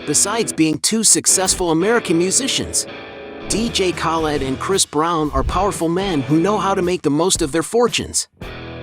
Besides being two successful American musicians, DJ Khaled and Chris Brown are powerful men who know how to make the most of their fortunes.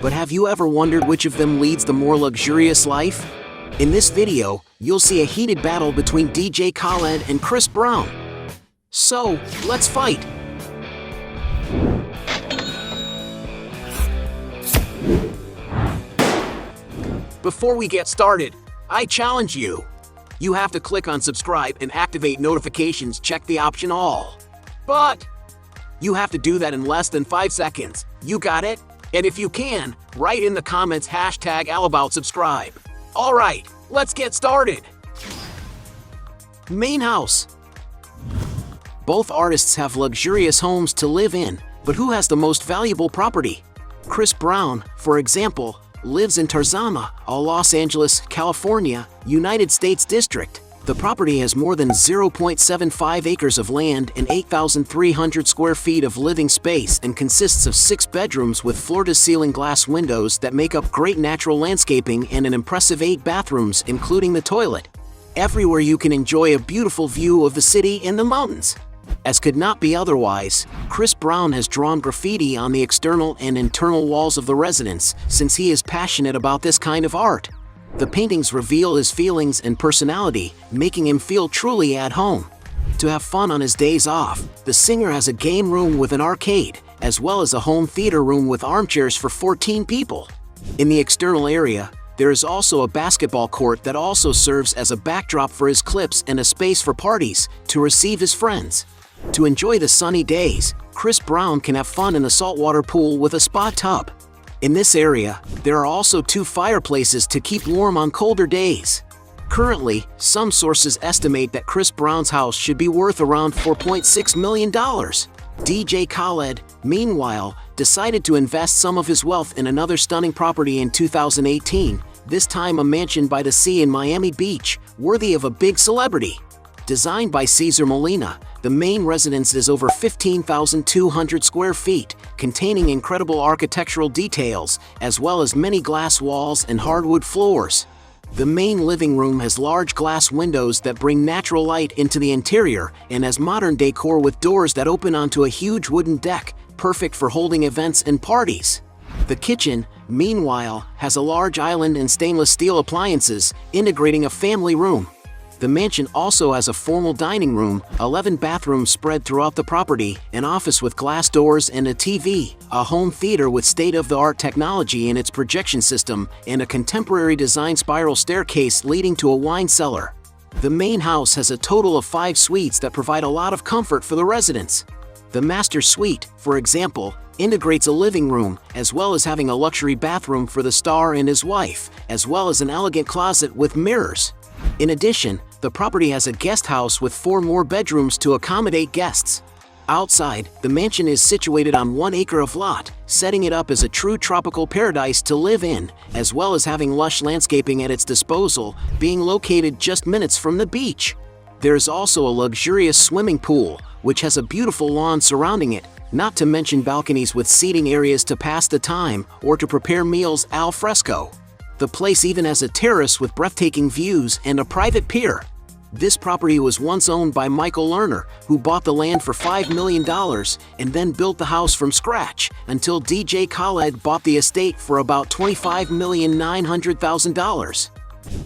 But have you ever wondered which of them leads the more luxurious life? In this video, you'll see a heated battle between DJ Khaled and Chris Brown. So, let's fight! Before we get started, I challenge you. You have to click on subscribe and activate notifications, check the option all. But you have to do that in less than 5 seconds. You got it? And if you can, write in the comments #allaboutSubscribe. Alright, let's get started. Main house. Both artists have luxurious homes to live in, but who has the most valuable property? Chris Brown, for example, lives in Tarzana, a Los Angeles, California, United States district. The property has more than 0.75 acres of land and 8,300 square feet of living space and consists of 6 bedrooms with floor-to-ceiling glass windows that make up great natural landscaping and an impressive 8 bathrooms, including the toilet. Everywhere you can enjoy a beautiful view of the city and the mountains. As could not be otherwise, Chris Brown has drawn graffiti on the external and internal walls of the residence since he is passionate about this kind of art. The paintings reveal his feelings and personality, making him feel truly at home. To have fun on his days off, the singer has a game room with an arcade, as well as a home theater room with armchairs for 14 people. In the external area, there is also a basketball court that also serves as a backdrop for his clips and a space for parties to receive his friends. To enjoy the sunny days, Chris Brown can have fun in the saltwater pool with a spa tub. In this area, there are also 2 fireplaces to keep warm on colder days. Currently, some sources estimate that Chris Brown's house should be worth around $4.6 million. DJ Khaled, meanwhile, decided to invest some of his wealth in another stunning property in 2018, this time a mansion by the sea in Miami Beach, worthy of a big celebrity. Designed by Cesar Molina, the main residence is over 15,200 square feet, containing incredible architectural details, as well as many glass walls and hardwood floors. The main living room has large glass windows that bring natural light into the interior and has modern decor with doors that open onto a huge wooden deck, perfect for holding events and parties. The kitchen, meanwhile, has a large island and stainless steel appliances, integrating a family room. The mansion also has a formal dining room, 11 bathrooms spread throughout the property, an office with glass doors and a TV, a home theater with state-of-the-art technology in its projection system, and a contemporary design spiral staircase leading to a wine cellar. The main house has a total of 5 suites that provide a lot of comfort for the residents. The master suite, for example, integrates a living room, as well as having a luxury bathroom for the star and his wife, as well as an elegant closet with mirrors. In addition, the property has a guest house with 4 more bedrooms to accommodate guests. Outside, the mansion is situated on 1 acre of lot, setting it up as a true tropical paradise to live in, as well as having lush landscaping at its disposal, being located just minutes from the beach. There is also a luxurious swimming pool, which has a beautiful lawn surrounding it, not to mention balconies with seating areas to pass the time or to prepare meals al fresco. The place even has a terrace with breathtaking views and a private pier. This property was once owned by Michael Lerner, who bought the land for $5 million and then built the house from scratch until DJ Khaled bought the estate for about $25,900,000.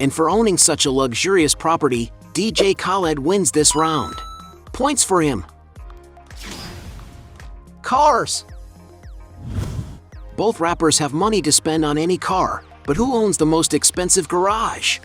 And for owning such a luxurious property, DJ Khaled wins this round. Points for him. Cars. Both rappers have money to spend on any car, but who owns the most expensive garage?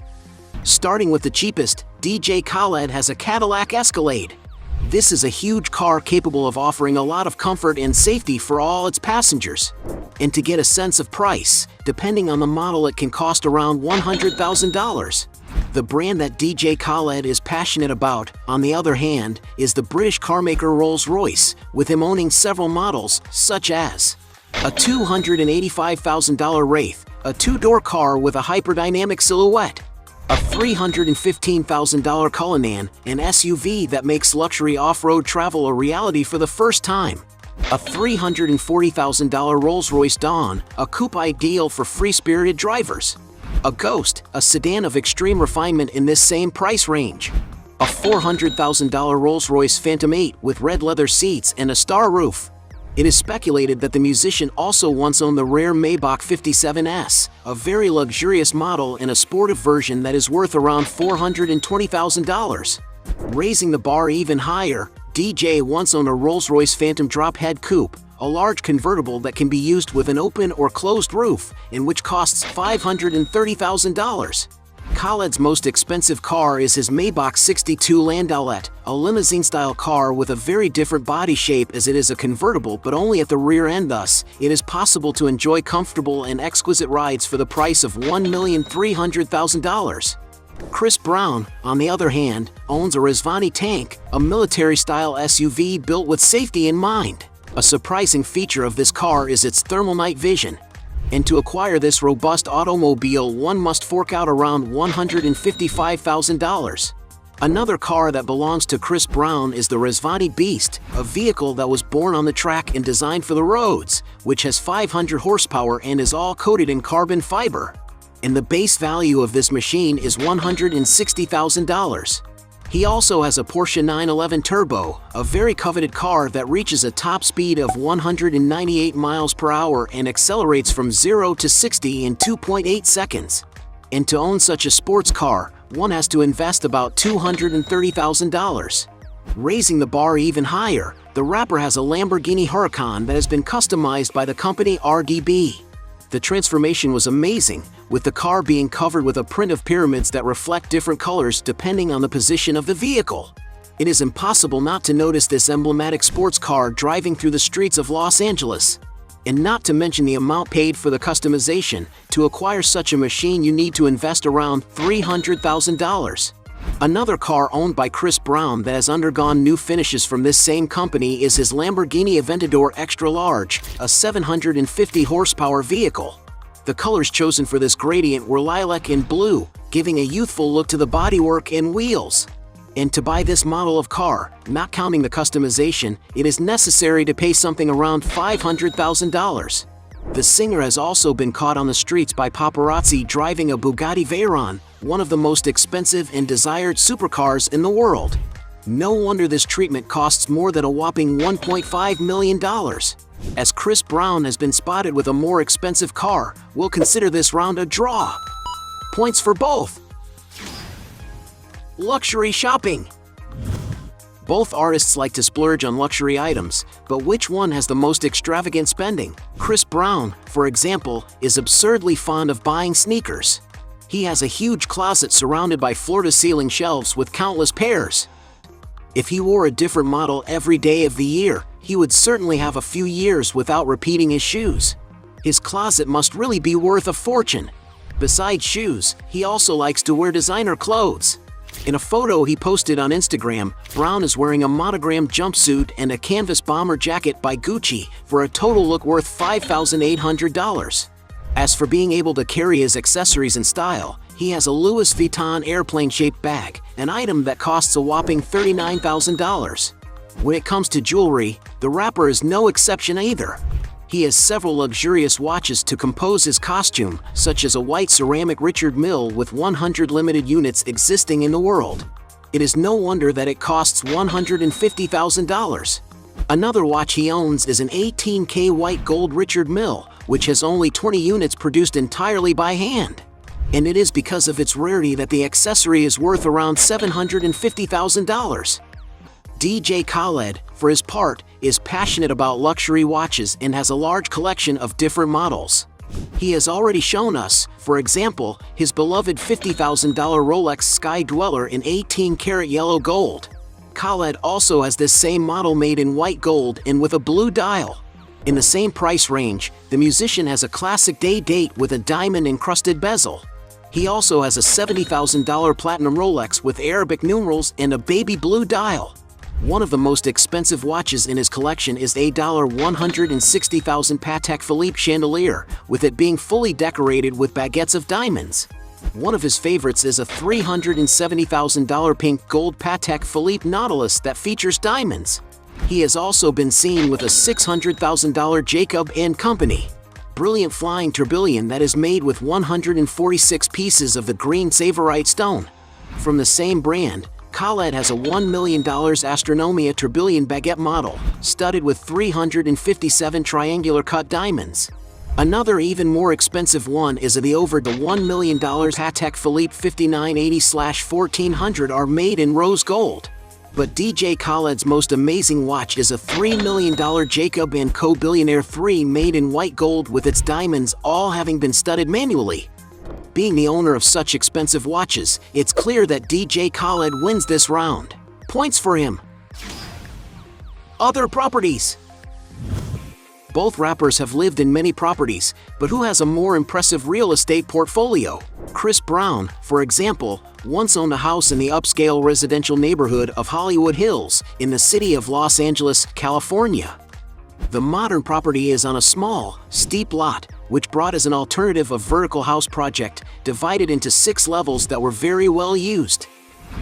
Starting with the cheapest, DJ Khaled has a Cadillac Escalade. This is a huge car capable of offering a lot of comfort and safety for all its passengers. And to get a sense of price, depending on the model, it can cost around $100,000. The brand that DJ Khaled is passionate about, on the other hand, is the British carmaker Rolls-Royce, with him owning several models, such as a $285,000 Wraith, a 2-door car with a hyperdynamic silhouette, a $315,000 Cullinan, an SUV that makes luxury off-road travel a reality for the first time, a $340,000 Rolls-Royce Dawn, a coupe ideal for free-spirited drivers, a Ghost, a sedan of extreme refinement in this same price range, a $400,000 Rolls-Royce Phantom 8 with red leather seats and a star roof. It is speculated that the musician also once owned the rare Maybach 57S, a very luxurious model in a sportive version that is worth around $420,000. Raising the bar even higher, DJ once owned a Rolls-Royce Phantom Drophead Coupe, a large convertible that can be used with an open or closed roof, and which costs $530,000. Khaled's most expensive car is his Maybach 62 Landaulet, a limousine-style car with a very different body shape as it is a convertible but only at the rear end. Thus, it is possible to enjoy comfortable and exquisite rides for the price of $1,300,000. Chris Brown, on the other hand, owns a Rizvani Tank, a military-style SUV built with safety in mind. A surprising feature of this car is its thermal night vision. And to acquire this robust automobile, one must fork out around $155,000. Another car that belongs to Chris Brown is the Rizvani Beast, a vehicle that was born on the track and designed for the roads, which has 500 horsepower and is all coated in carbon fiber. And the base value of this machine is $160,000. He also has a Porsche 911 Turbo, a very coveted car that reaches a top speed of 198 miles per hour and accelerates from 0 to 60 in 2.8 seconds. And to own such a sports car, one has to invest about $230,000. Raising the bar even higher, the rapper has a Lamborghini Huracan that has been customized by the company RDB. The transformation was amazing, with the car being covered with a print of pyramids that reflect different colors depending on the position of the vehicle. It is impossible not to notice this emblematic sports car driving through the streets of Los Angeles. And not to mention the amount paid for the customization. To acquire such a machine, you need to invest around $300,000. Another car owned by Chris Brown that has undergone new finishes from this same company is his Lamborghini Aventador Extra Large, a 750 horsepower vehicle. The colors chosen for this gradient were lilac and blue, giving a youthful look to the bodywork and wheels. And to buy this model of car, not counting the customization, it is necessary to pay something around $500,000. The singer has also been caught on the streets by paparazzi driving a Bugatti Veyron, one of the most expensive and desired supercars in the world. No wonder this treatment costs more than a whopping $1.5 million. As Chris Brown has been spotted with a more expensive car, we'll consider this round a draw. Points for both. Luxury shopping. Both artists like to splurge on luxury items, but which one has the most extravagant spending? Chris Brown, for example, is absurdly fond of buying sneakers. He has a huge closet surrounded by floor-to-ceiling shelves with countless pairs. If he wore a different model every day of the year, he would certainly have a few years without repeating his shoes. His closet must really be worth a fortune. Besides shoes, he also likes to wear designer clothes. In a photo he posted on Instagram, Brown is wearing a monogrammed jumpsuit and a canvas bomber jacket by Gucci for a total look worth $5,800. As for being able to carry his accessories in style, he has a Louis Vuitton airplane-shaped bag, an item that costs a whopping $39,000. When it comes to jewelry, the rapper is no exception either. He has several luxurious watches to compose his costume, such as a white ceramic Richard Mille with 100 limited units existing in the world. It is no wonder that it costs $150,000. Another watch he owns is an 18K white gold Richard Mille, which has only 20 units produced entirely by hand. And it is because of its rarity that the accessory is worth around $750,000. DJ Khaled, for his part, is passionate about luxury watches and has a large collection of different models. He has already shown us, for example, his beloved $50,000 Rolex Sky Dweller in 18-karat yellow gold. Khaled also has this same model made in white gold and with a blue dial. In the same price range, the musician has a classic day date with a diamond-encrusted bezel. He also has a $70,000 platinum Rolex with Arabic numerals and a baby blue dial. One of the most expensive watches in his collection is a $160,000 Patek Philippe chandelier, with it being fully decorated with baguettes of diamonds. One of his favorites is a $370,000 pink gold Patek Philippe Nautilus that features diamonds. He has also been seen with a $600,000 Jacob & Company brilliant flying tourbillon that is made with 146 pieces of the green Savorite stone. From the same brand, Khaled has a $1 million Astronomia Tourbillon baguette model, studded with 357 triangular cut diamonds. Another even more expensive one is the over the $1 million Patek Philippe 5980/1400 are made in rose gold. But DJ Khaled's most amazing watch is a $3 million Jacob & Co. Billionaire 3 made in white gold with its diamonds all having been studded manually. Being the owner of such expensive watches, it's clear that DJ Khaled wins this round. Points for him. Other properties. Both rappers have lived in many properties, but who has a more impressive real estate portfolio? Chris Brown, for example, once owned a house in the upscale residential neighborhood of Hollywood Hills in the city of Los Angeles, California. The modern property is on a small, steep lot, which brought as an alternative a vertical house project divided into 6 levels that were very well used.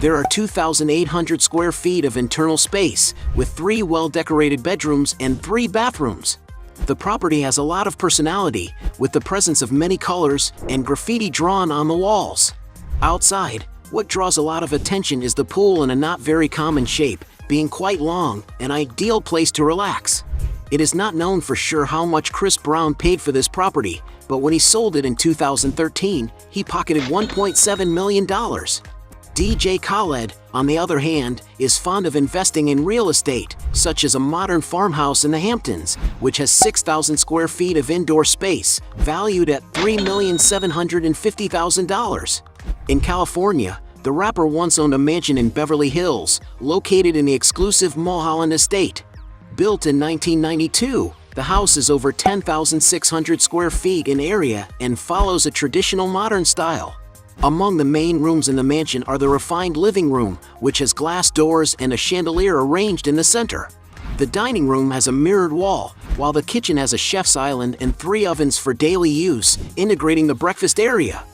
There are 2,800 square feet of internal space, with 3 well-decorated bedrooms and 3 bathrooms. The property has a lot of personality, with the presence of many colors and graffiti drawn on the walls. Outside, what draws a lot of attention is the pool in a not very common shape, being quite long, an ideal place to relax. It is not known for sure how much Chris Brown paid for this property, but when he sold it in 2013, he pocketed $1.7 million. DJ Khaled, on the other hand, is fond of investing in real estate, such as a modern farmhouse in the Hamptons, which has 6,000 square feet of indoor space, valued at $3,750,000. In California, the rapper once owned a mansion in Beverly Hills, located in the exclusive Mulholland Estate. Built in 1992, the house is over 10,600 square feet in area and follows a traditional modern style. Among the main rooms in the mansion are the refined living room, which has glass doors and a chandelier arranged in the center. The dining room has a mirrored wall, while the kitchen has a chef's island and 3 ovens for daily use, integrating the breakfast area.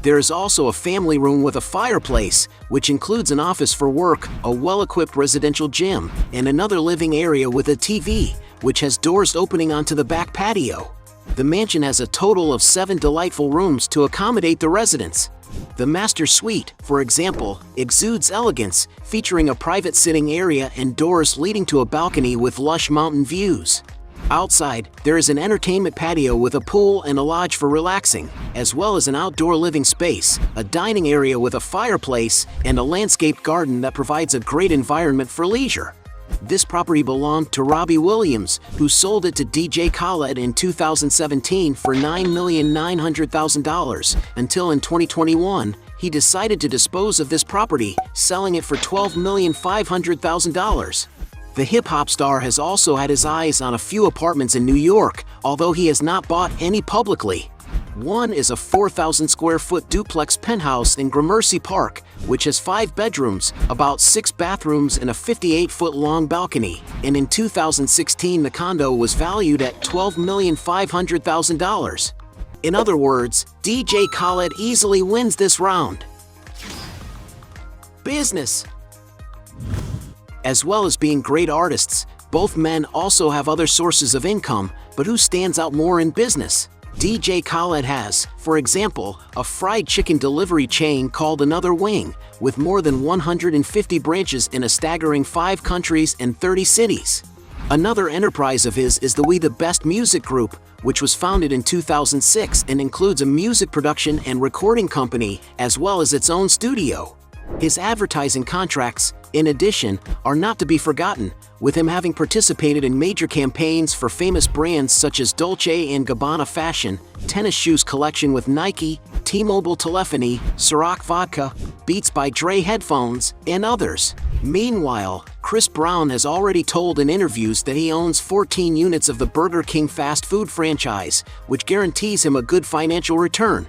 There is also a family room with a fireplace, which includes an office for work, a well-equipped residential gym, and another living area with a TV, which has doors opening onto the back patio. The mansion has a total of 7 delightful rooms to accommodate the residents. The master suite, for example, exudes elegance, featuring a private sitting area and doors leading to a balcony with lush mountain views. Outside, there is an entertainment patio with a pool and a lodge for relaxing, as well as an outdoor living space, a dining area with a fireplace, and a landscaped garden that provides a great environment for leisure. This property belonged to Robbie Williams, who sold it to DJ Khaled in 2017 for $9,900,000, until in 2021, he decided to dispose of this property, selling it for $12,500,000. The hip-hop star has also had his eyes on a few apartments in New York, although he has not bought any publicly. One is a 4,000-square-foot duplex penthouse in Gramercy Park, which has 5 bedrooms, about 6 bathrooms and a 58-foot-long balcony, and in 2016 the condo was valued at $12,500,000. In other words, DJ Khaled easily wins this round. Business. As well as being great artists, both men also have other sources of income, but who stands out more in business? DJ Khaled has, for example, a fried chicken delivery chain called Another Wing, with more than 150 branches in a staggering 5 countries and 30 cities. Another enterprise of his is the We the Best Music Group, which was founded in 2006 and includes a music production and recording company, as well as its own studio. His advertising contracts, in addition, are not to be forgotten, with him having participated in major campaigns for famous brands such as Dolce & Gabbana Fashion, tennis shoes collection with Nike, T-Mobile Telephony, Ciroc Vodka, Beats by Dre headphones, and others. Meanwhile, Chris Brown has already told in interviews that he owns 14 units of the Burger King fast food franchise, which guarantees him a good financial return.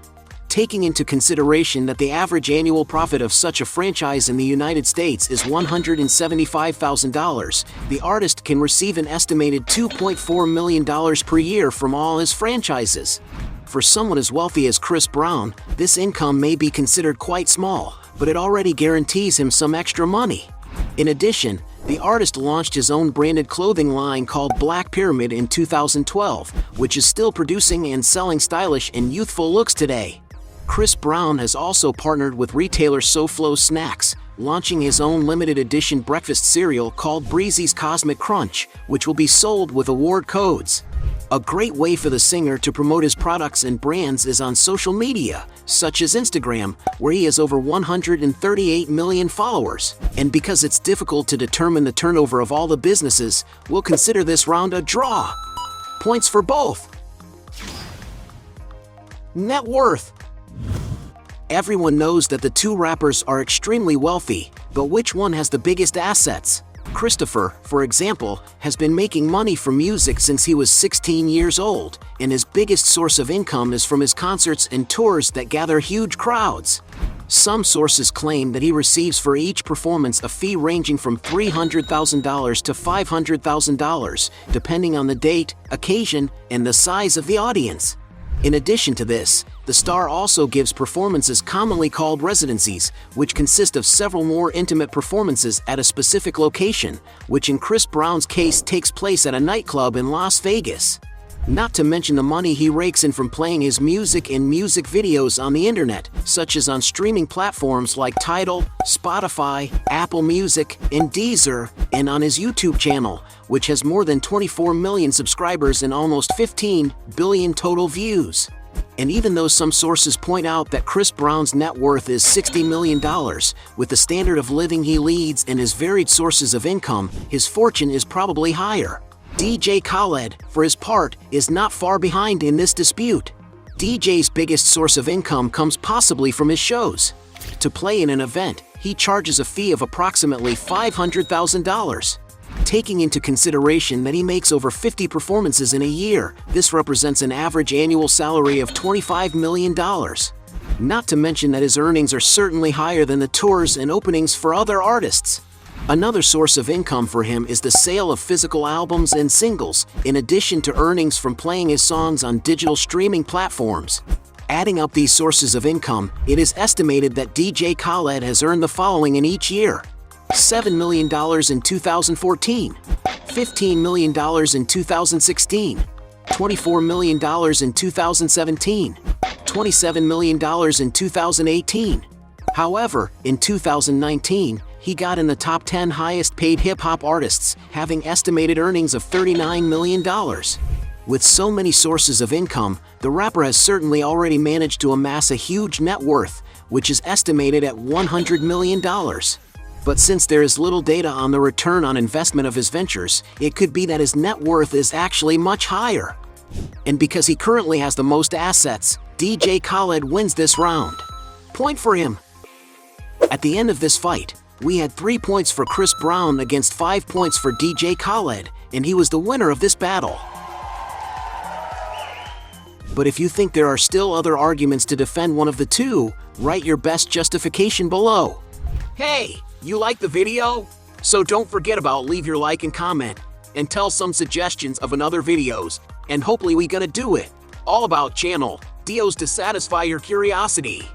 Taking into consideration that the average annual profit of such a franchise in the United States is $175,000, the artist can receive an estimated $2.4 million per year from all his franchises. For someone as wealthy as Chris Brown, this income may be considered quite small, but it already guarantees him some extra money. In addition, the artist launched his own branded clothing line called Black Pyramid in 2012, which is still producing and selling stylish and youthful looks today. Chris Brown has also partnered with retailer SoFlo Snacks, launching his own limited edition breakfast cereal called Breezy's Cosmic Crunch, which will be sold with award codes. A great way for the singer to promote his products and brands is on social media, such as Instagram, where he has over 138 million followers. And because it's difficult to determine the turnover of all the businesses, we'll consider this round a draw. Points for both. Net worth. Everyone knows that the two rappers are extremely wealthy, but which one has the biggest assets? Christopher, for example, has been making money from music since he was 16 years old, and his biggest source of income is from his concerts and tours that gather huge crowds. Some sources claim that he receives for each performance a fee ranging from $300,000 to $500,000, depending on the date, occasion, and the size of the audience. In addition to this, the star also gives performances commonly called residencies, which consist of several more intimate performances at a specific location, which in Chris Brown's case takes place at a nightclub in Las Vegas. Not to mention the money he rakes in from playing his music in music videos on the internet, such as on streaming platforms like Tidal, Spotify, Apple Music, and Deezer, and on his YouTube channel, which has more than 24 million subscribers and almost 15 billion total views. And even though some sources point out that Chris Brown's net worth is $60 million, with the standard of living he leads and his varied sources of income, his fortune is probably higher. DJ Khaled, for his part, is not far behind in this dispute. DJ's biggest source of income comes possibly from his shows. To play in an event, he charges a fee of approximately $500,000. Taking into consideration that he makes over 50 performances in a year, this represents an average annual salary of $25 million. Not to mention that his earnings are certainly higher than the tours and openings for other artists. Another source of income for him is the sale of physical albums and singles, in addition to earnings from playing his songs on digital streaming platforms. Adding up these sources of income, it is estimated that DJ Khaled has earned the following in each year: $7 million in 2014, $15 million in 2016, $24 million in 2017, $27 million in 2018. However, in 2019, he got in the top 10 highest paid hip-hop artists, having estimated earnings of $39 million. With so many sources of income, the rapper has certainly already managed to amass a huge net worth, which is estimated at $100 million. But since there is little data on the return on investment of his ventures, it could be that his net worth is actually much higher. And because he currently has the most assets, DJ Khaled wins this round. Point for him. At the end of this fight, we had 3 points for Chris Brown against 5 points for DJ Khaled, and he was the winner of this battle. But if you think there are still other arguments to defend one of the two, write your best justification below. Hey, you like the video? So don't forget about leave your like and comment, and tell some suggestions of another videos, and hopefully we gonna do it. All about channel, Dios to satisfy your curiosity.